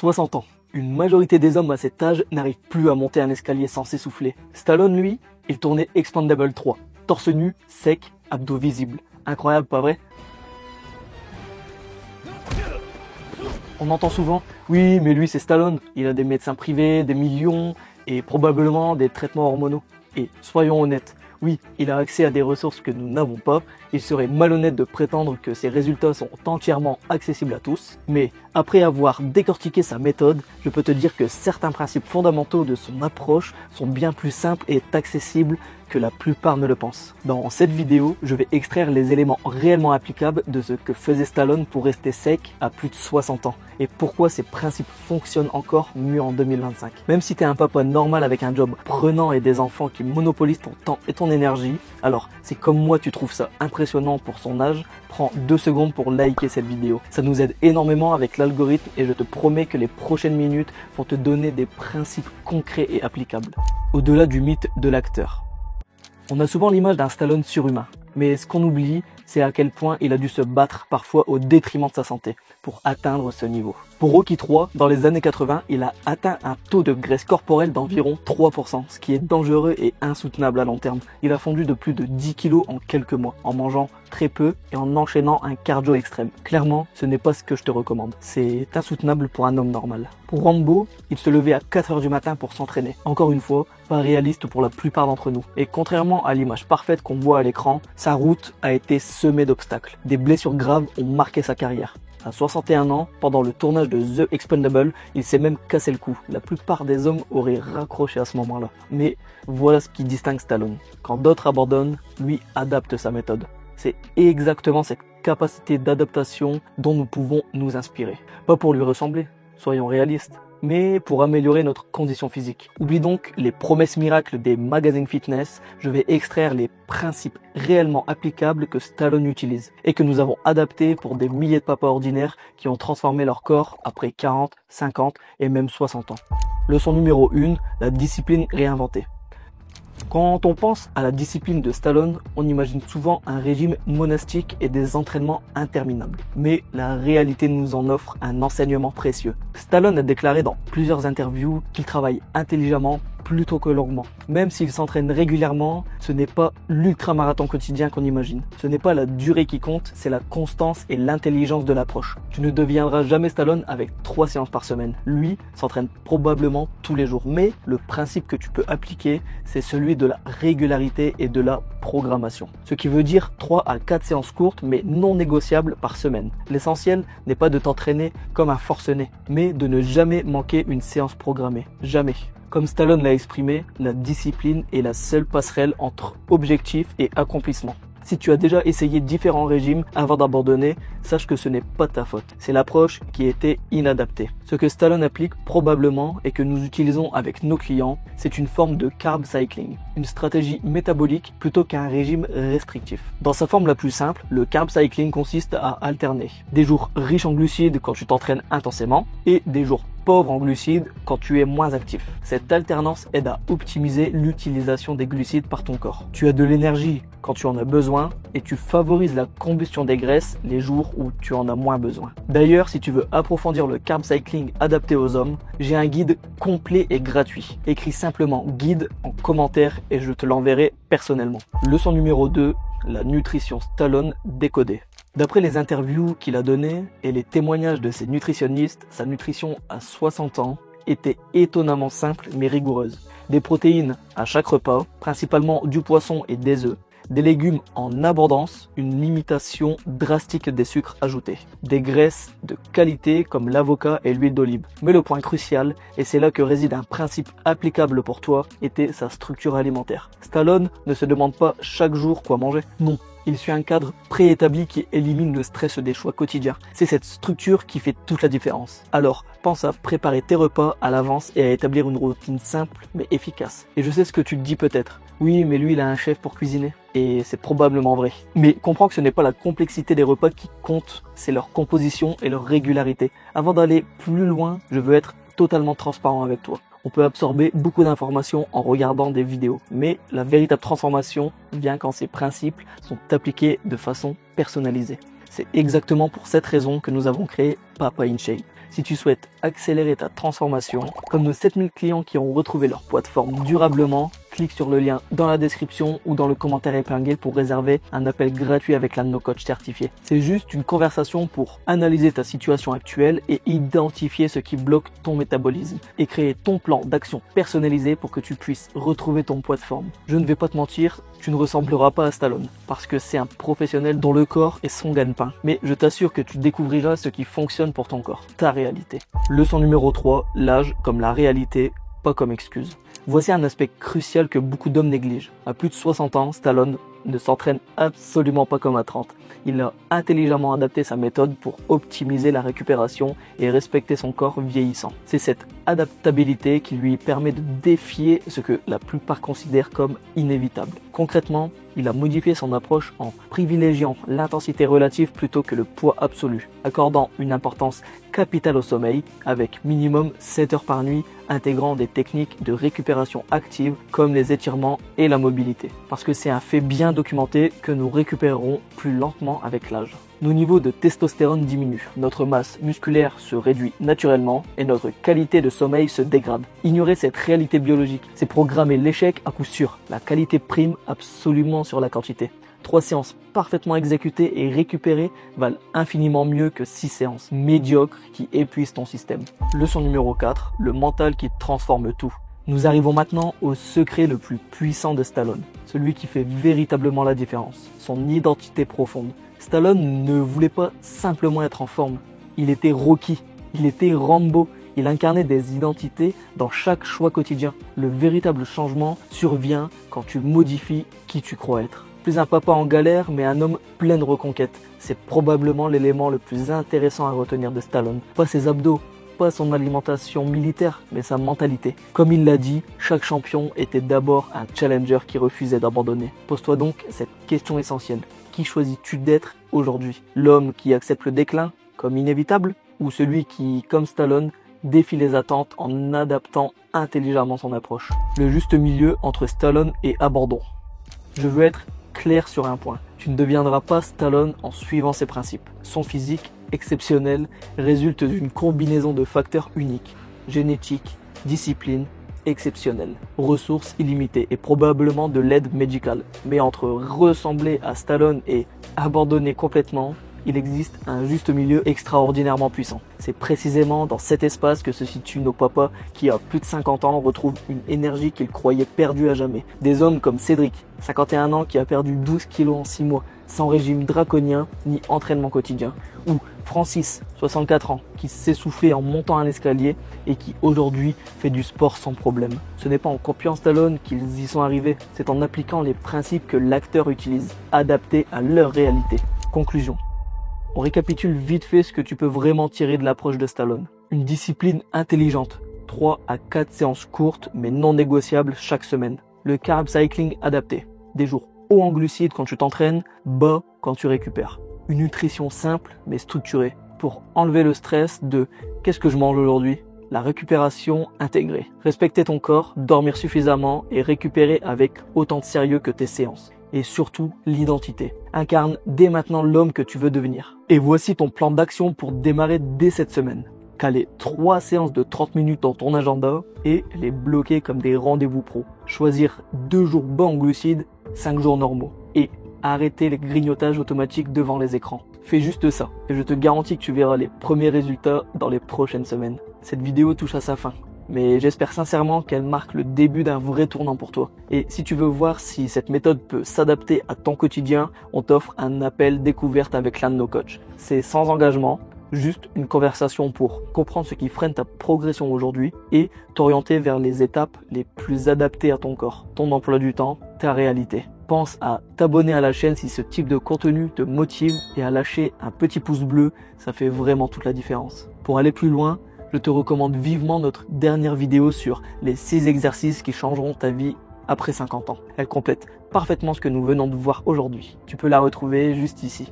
60 ans. Une majorité des hommes à cet âge n'arrivent plus à monter un escalier sans s'essouffler. Stallone, lui, il tournait Expendable 3. Torse nu, sec, abdos visibles. Incroyable, pas vrai? On entend souvent, oui, mais lui c'est Stallone, il a des médecins privés, des millions et probablement des traitements hormonaux. Et soyons honnêtes, oui, il a accès à des ressources que nous n'avons pas, il serait malhonnête de prétendre que ses résultats sont entièrement accessibles à tous, mais après avoir décortiqué sa méthode, je peux te dire que certains principes fondamentaux de son approche sont bien plus simples et accessibles que la plupart ne le pensent. Dans cette vidéo, je vais extraire les éléments réellement applicables de ce que faisait Stallone pour rester sec à plus de 60 ans et pourquoi ces principes fonctionnent encore mieux en 2025. Même si tu es un papa normal avec un job prenant et des enfants qui monopolisent ton temps et ton énergie, alors si comme moi tu trouves ça impressionnant pour son âge, prends 2 secondes pour liker cette vidéo. Ça nous aide énormément avec l'algorithme et je te promets que les prochaines minutes vont te donner des principes concrets et applicables. Au-delà du mythe de l'acteur. On a souvent l'image d'un Stallone surhumain, mais ce qu'on oublie, c'est à quel point il a dû se battre parfois au détriment de sa santé pour atteindre ce niveau. Pour Rocky 3, dans les années 80, il a atteint un taux de graisse corporelle d'environ 3%, ce qui est dangereux et insoutenable à long terme. Il a fondu de plus de 10 kilos en quelques mois, en mangeant très peu et en enchaînant un cardio extrême. Clairement, ce n'est pas ce que je te recommande. C'est insoutenable pour un homme normal. Pour Rambo, il se levait à 4 h du matin pour s'entraîner. Encore une fois, pas réaliste pour la plupart d'entre nous. Et contrairement à l'image parfaite qu'on voit à l'écran, sa route a été semée d'obstacles. Des blessures graves ont marqué sa carrière. À 61 ans, pendant le tournage de The Expendable, il s'est même cassé le cou. La plupart des hommes auraient raccroché à ce moment-là. Mais voilà ce qui distingue Stallone. Quand d'autres abandonnent, lui adapte sa méthode. C'est exactement cette capacité d'adaptation dont nous pouvons nous inspirer. Pas pour lui ressembler, soyons réalistes, mais pour améliorer notre condition physique. Oublie donc les promesses miracles des magazines fitness, je vais extraire les principes réellement applicables que Stallone utilise et que nous avons adaptés pour des milliers de papas ordinaires qui ont transformé leur corps après 40, 50 et même 60 ans. Leçon numéro 1, la discipline réinventée. Quand on pense à la discipline de Stallone, on imagine souvent un régime monastique et des entraînements interminables. Mais la réalité nous en offre un enseignement précieux. Stallone a déclaré dans plusieurs interviews qu'il travaille intelligemment plutôt que longuement. Même s'il s'entraîne régulièrement, ce n'est pas l'ultramarathon quotidien qu'on imagine. Ce n'est pas la durée qui compte, c'est la constance et l'intelligence de l'approche. Tu ne deviendras jamais Stallone avec 3 séances par semaine. Lui s'entraîne probablement tous les jours. Mais le principe que tu peux appliquer, c'est celui de la régularité et de la programmation. Ce qui veut dire 3 à 4 séances courtes mais non négociables par semaine. L'essentiel n'est pas de t'entraîner comme un forcené, mais de ne jamais manquer une séance programmée. Jamais. Comme Stallone l'a exprimé, la discipline est la seule passerelle entre objectif et accomplissement. Si tu as déjà essayé différents régimes avant d'abandonner, sache que ce n'est pas ta faute. C'est l'approche qui était inadaptée. Ce que Stallone applique probablement et que nous utilisons avec nos clients, c'est une forme de carb cycling, une stratégie métabolique plutôt qu'un régime restrictif. Dans sa forme la plus simple, le carb cycling consiste à alterner des jours riches en glucides quand tu t'entraînes intensément et des jours pauvre en glucides quand tu es moins actif. Cette alternance aide à optimiser l'utilisation des glucides par ton corps. Tu as de l'énergie quand tu en as besoin et tu favorises la combustion des graisses les jours où tu en as moins besoin. D'ailleurs, si tu veux approfondir le carb cycling adapté aux hommes, j'ai un guide complet et gratuit. Écris simplement guide en commentaire et je te l'enverrai personnellement. Leçon numéro 2, la nutrition Stallone décodée. D'après les interviews qu'il a données et les témoignages de ses nutritionnistes, sa nutrition à 60 ans était étonnamment simple mais rigoureuse. Des protéines à chaque repas, principalement du poisson et des œufs, des légumes en abondance, une limitation drastique des sucres ajoutés, des graisses de qualité comme l'avocat et l'huile d'olive. Mais le point crucial, et c'est là que réside un principe applicable pour toi, était sa structure alimentaire. Stallone ne se demande pas chaque jour quoi manger, non. Il suit un cadre préétabli qui élimine le stress des choix quotidiens. C'est cette structure qui fait toute la différence. Alors, pense à préparer tes repas à l'avance et à établir une routine simple mais efficace. Et je sais ce que tu te dis peut-être. Oui, mais lui, il a un chef pour cuisiner. Et c'est probablement vrai. Mais comprends que ce n'est pas la complexité des repas qui compte, c'est leur composition et leur régularité. Avant d'aller plus loin, je veux être totalement transparent avec toi. On peut absorber beaucoup d'informations en regardant des vidéos, mais la véritable transformation vient quand ces principes sont appliqués de façon personnalisée. C'est exactement pour cette raison que nous avons créé Papa in Shape. Si tu souhaites accélérer ta transformation, comme nos 7000 clients qui ont retrouvé leur poids de forme durablement, clique sur le lien dans la description ou dans le commentaire épinglé pour réserver un appel gratuit avec l'un de nos coachs certifiés. C'est juste une conversation pour analyser ta situation actuelle et identifier ce qui bloque ton métabolisme et créer ton plan d'action personnalisé pour que tu puisses retrouver ton poids de forme. Je ne vais pas te mentir, tu ne ressembleras pas à Stallone parce que c'est un professionnel dont le corps est son gagne-pain. Mais je t'assure que tu découvriras ce qui fonctionne pour ton corps, ta réalité. Leçon numéro 3, l'âge comme la réalité, pas comme excuse. Voici un aspect crucial que beaucoup d'hommes négligent. À plus de 60 ans, Stallone ne s'entraîne absolument pas comme à 30. Il a intelligemment adapté sa méthode pour optimiser la récupération et respecter son corps vieillissant. C'est cette adaptabilité qui lui permet de défier ce que la plupart considèrent comme inévitable. Concrètement, il a modifié son approche en privilégiant l'intensité relative plutôt que le poids absolu, accordant une importance capitale au sommeil avec minimum 7 heures par nuit, intégrant des techniques de récupération active comme les étirements et la mobilité. Parce que c'est un fait bien documenté que nous récupérerons plus lentement avec l'âge. Nos niveaux de testostérone diminuent, notre masse musculaire se réduit naturellement et notre qualité de sommeil se dégrade. Ignorer cette réalité biologique, c'est programmer l'échec à coup sûr. La qualité prime absolument sur la quantité. 3 séances parfaitement exécutées et récupérées valent infiniment mieux que 6 séances médiocres qui épuisent ton système. Leçon numéro 4, le mental qui transforme tout. Nous arrivons maintenant au secret le plus puissant de Stallone, celui qui fait véritablement la différence, son identité profonde. Stallone ne voulait pas simplement être en forme, il était Rocky, il était Rambo, il incarnait des identités dans chaque choix quotidien. Le véritable changement survient quand tu modifies qui tu crois être. Plus un papa en galère, mais un homme plein de reconquêtes. C'est probablement l'élément le plus intéressant à retenir de Stallone. Pas ses abdos, pas son alimentation militaire, mais sa mentalité. Comme il l'a dit, chaque champion était d'abord un challenger qui refusait d'abandonner. Pose-toi donc cette question essentielle. Qui choisis-tu d'être aujourd'hui? L'homme qui accepte le déclin comme inévitable ou celui qui, comme Stallone, défie les attentes en adaptant intelligemment son approche? Le juste milieu entre Stallone et abandon. Je veux être clair sur un point. Tu ne deviendras pas Stallone en suivant ses principes. Son physique exceptionnel résulte d'une combinaison de facteurs uniques. Génétique, discipline, exceptionnelle, ressources illimitées et probablement de l'aide médicale. Mais entre ressembler à Stallone et abandonner complètement, il existe un juste milieu extraordinairement puissant. C'est précisément dans cet espace que se situent nos papas qui, à plus de 50 ans, retrouvent une énergie qu'ils croyaient perdue à jamais. Des hommes comme Cédric, 51 ans, qui a perdu 12 kilos en 6 mois, sans régime draconien ni entraînement quotidien. Ou Francis, 64 ans, qui s'est essoufflé en montant un escalier et qui aujourd'hui fait du sport sans problème. Ce n'est pas en copiant Stallone qu'ils y sont arrivés, c'est en appliquant les principes que l'acteur utilise, adaptés à leur réalité. Conclusion. On récapitule vite fait ce que tu peux vraiment tirer de l'approche de Stallone. Une discipline intelligente, 3 à 4 séances courtes mais non négociables chaque semaine. Le carb cycling adapté, des jours hauts en glucides quand tu t'entraînes, bas quand tu récupères. Une nutrition simple mais structurée pour enlever le stress de « qu'est-ce que je mange aujourd'hui ?» La récupération intégrée. Respecter ton corps, dormir suffisamment et récupérer avec autant de sérieux que tes séances. Et surtout, l'identité. Incarne dès maintenant l'homme que tu veux devenir. Et voici ton plan d'action pour démarrer dès cette semaine. Caler 3 séances de 30 minutes dans ton agenda et les bloquer comme des rendez-vous pro. Choisir 2 jours bas en glucides, 5 jours normaux. Et arrêter les grignotages automatiques devant les écrans. Fais juste ça et je te garantis que tu verras les premiers résultats dans les prochaines semaines. Cette vidéo touche à sa fin, mais j'espère sincèrement qu'elle marque le début d'un vrai tournant pour toi. Et si tu veux voir si cette méthode peut s'adapter à ton quotidien, on t'offre un appel découverte avec l'un de nos coachs. C'est sans engagement, juste une conversation pour comprendre ce qui freine ta progression aujourd'hui et t'orienter vers les étapes les plus adaptées à ton corps, ton emploi du temps, ta réalité. Pense à t'abonner à la chaîne si ce type de contenu te motive et à lâcher un petit pouce bleu, ça fait vraiment toute la différence. Pour aller plus loin, je te recommande vivement notre dernière vidéo sur les 6 exercices qui changeront ta vie après 50 ans. Elle complète parfaitement ce que nous venons de voir aujourd'hui. Tu peux la retrouver juste ici.